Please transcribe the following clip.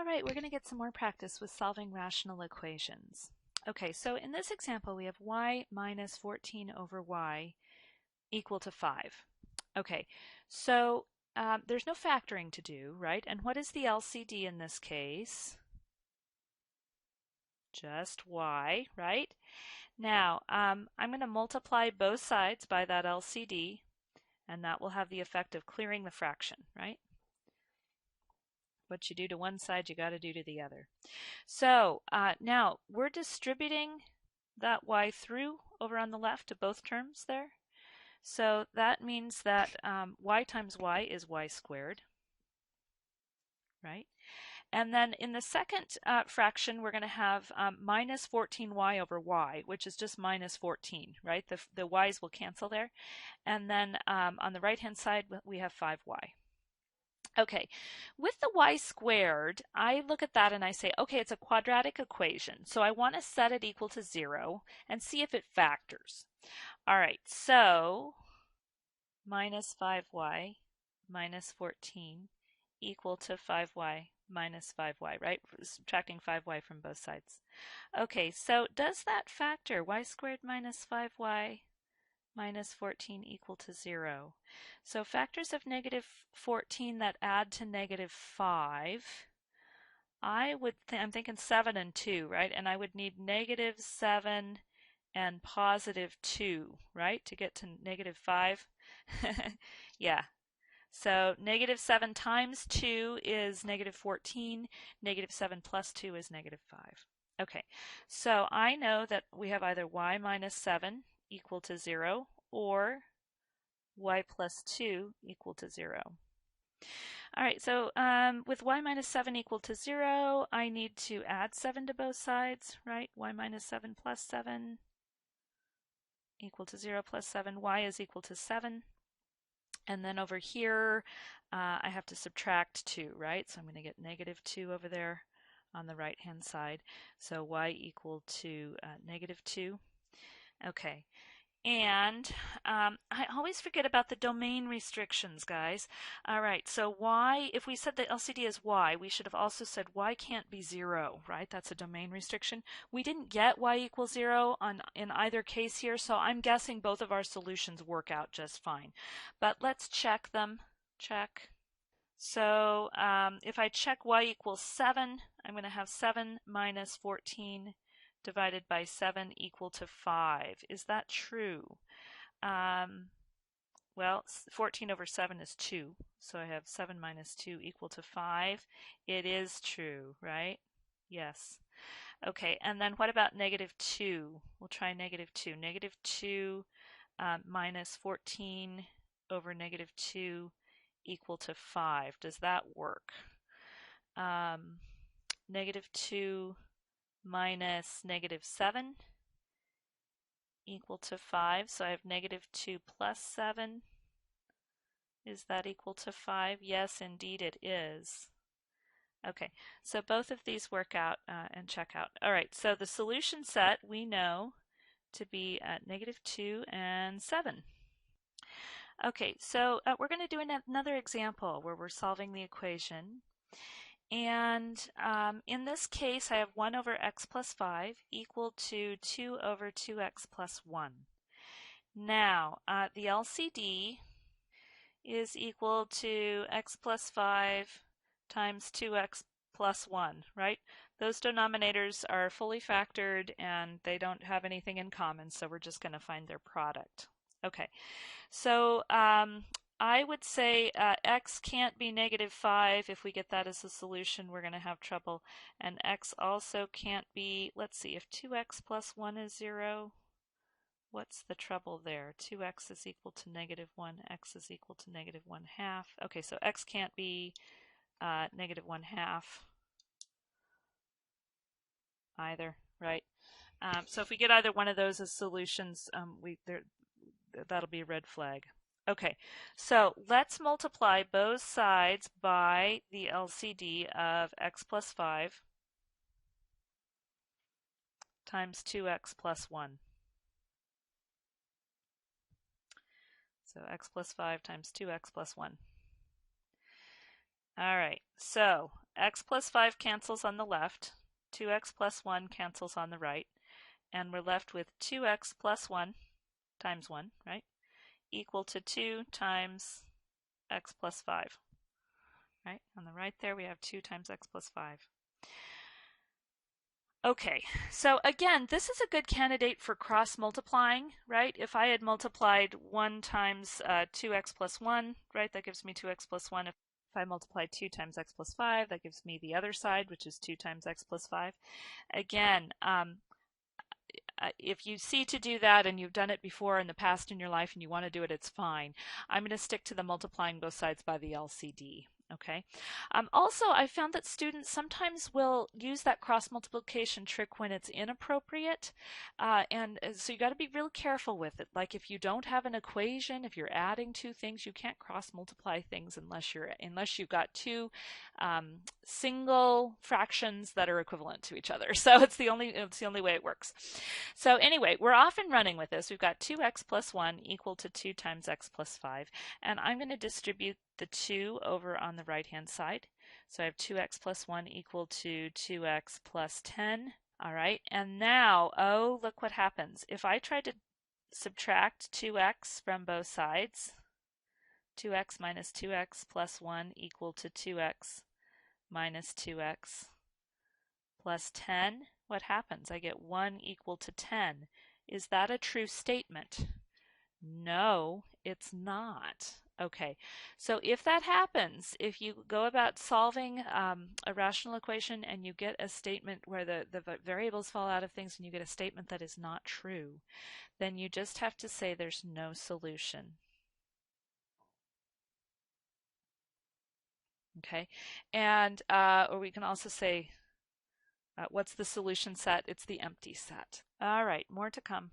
All right, we're going to get some more practice with solving rational equations. Okay, so in this example, we have y minus 14 over y equal to 5. Okay, so there's no factoring to do, right? And what is the LCD in this case? Just y, right? Now, I'm going to multiply both sides by that LCD, and that will have the effect of clearing the fraction, right? What you do to one side, you got to do to the other. So now we're distributing that y through over on the left to both terms there. So that means that y times y is y squared, right? And then in the second fraction, we're going to have minus 14y over y, which is just minus 14, right? The y's will cancel there. And then on the right-hand side, we have 5y. Okay, with the y squared, I look at that and I say, okay, it's a quadratic equation. So I want to set it equal to 0 and see if it factors. All right, so minus 5y minus 14 equal to 5y minus 5y, right? Subtracting 5y from both sides. Okay, so does that factor y squared minus 5y minus 14 equal to 0? So factors of negative 14 that add to negative 5, I'm thinking 7 and 2, right? And I would need negative 7 and positive 2, right? To get to negative 5. Yeah. So negative 7 times 2 is negative 14. Negative 7 plus 2 is negative 5. Okay, so I know that we have either y minus 7 equal to 0 or y plus 2 equal to 0. All right, so with y minus 7 equal to 0, I need to add 7 to both sides, right? Y minus 7 plus 7 equal to 0 plus 7. Y is equal to 7. And then over here, I have to subtract 2, right? So I'm going to get negative 2 over there on the right-hand side. So y equal to negative 2. Okay. And I always forget about the domain restrictions, guys. All right, so y, if we said the LCD is y, we should have also said y can't be 0, right? That's a domain restriction. We didn't get y equals 0 in either case here, so I'm guessing both of our solutions work out just fine. But let's check them. Check. So if I check y equals 7, I'm going to have 7 minus 14 divided by 7 equal to 5. Is that true? Well, 14 over 7 is 2, so I have 7 minus 2 equal to 5. It is true, right? Yes. Okay, and then what about negative 2? We'll try negative 2. Negative 2 minus 14 over negative 2 equal to 5. Does that work? Negative 2 minus negative 7 equal to 5. So I have negative 2 plus 7. Is that equal to 5? Yes, indeed it is. Okay, so both of these work out and check out. All right, so the solution set we know to be at negative 2 and 7. Okay, so we're going to do another example where we're solving the equation. And in this case, I have 1 over x plus 5 equal to 2 over 2x plus 1. Now, the LCD is equal to x plus 5 times 2x plus 1, right? Those denominators are fully factored and they don't have anything in common, so we're just going to find their product. Okay, so I would say x can't be negative 5. If we get that as a solution, we're going to have trouble. And x also can't be, let's see, if 2x plus 1 is 0, what's the trouble there? 2x is equal to negative 1, x is equal to negative 1/2. Okay, so x can't be negative 1/2 either, right? So if we get either one of those as solutions, that'll be a red flag. Okay, so let's multiply both sides by the LCD of x plus 5 times 2x plus 1. So x plus 5 times 2x plus 1. All right, so x plus 5 cancels on the left, 2x plus 1 cancels on the right, and we're left with 2x plus 1 times 1, right, equal to 2 times x plus 5. Right? On the right there we have 2 times x plus 5. Okay, so again, this is a good candidate for cross multiplying, right? If I had multiplied 1 times 2x plus 1, right, that gives me 2x plus 1. If I multiply 2 times x plus 5, that gives me the other side, which is 2 times x plus 5. Again, if you see to do that and you've done it before in the past in your life and you want to do it, it's fine. I'm going to stick to the multiplying both sides by the LCD. Okay. Also, I found that students sometimes will use that cross multiplication trick when it's inappropriate, and so you got to be real careful with it. Like if you don't have an equation, if you're adding two things, you can't cross multiply things unless you've got two single fractions that are equivalent to each other. So it's the only way it works. So anyway, we're off and running with this. We've got 2x plus 1 equal to 2 times x plus 5. And I'm going to distribute the 2 over on the right-hand side. So I have 2x plus 1 equal to 2x plus 10. All right, and now, oh, look what happens. If I try to subtract 2x from both sides, 2x minus 2x plus 1 equal to 2x minus 2x plus 10, what happens? I get 1 equal to 10. Is that a true statement? No, it's not. Okay, so if that happens, if you go about solving a rational equation and you get a statement where the variables fall out of things and you get a statement that is not true, then you just have to say there's no solution. Okay, and or we can also say what's the solution set? It's the empty set. All right, more to come.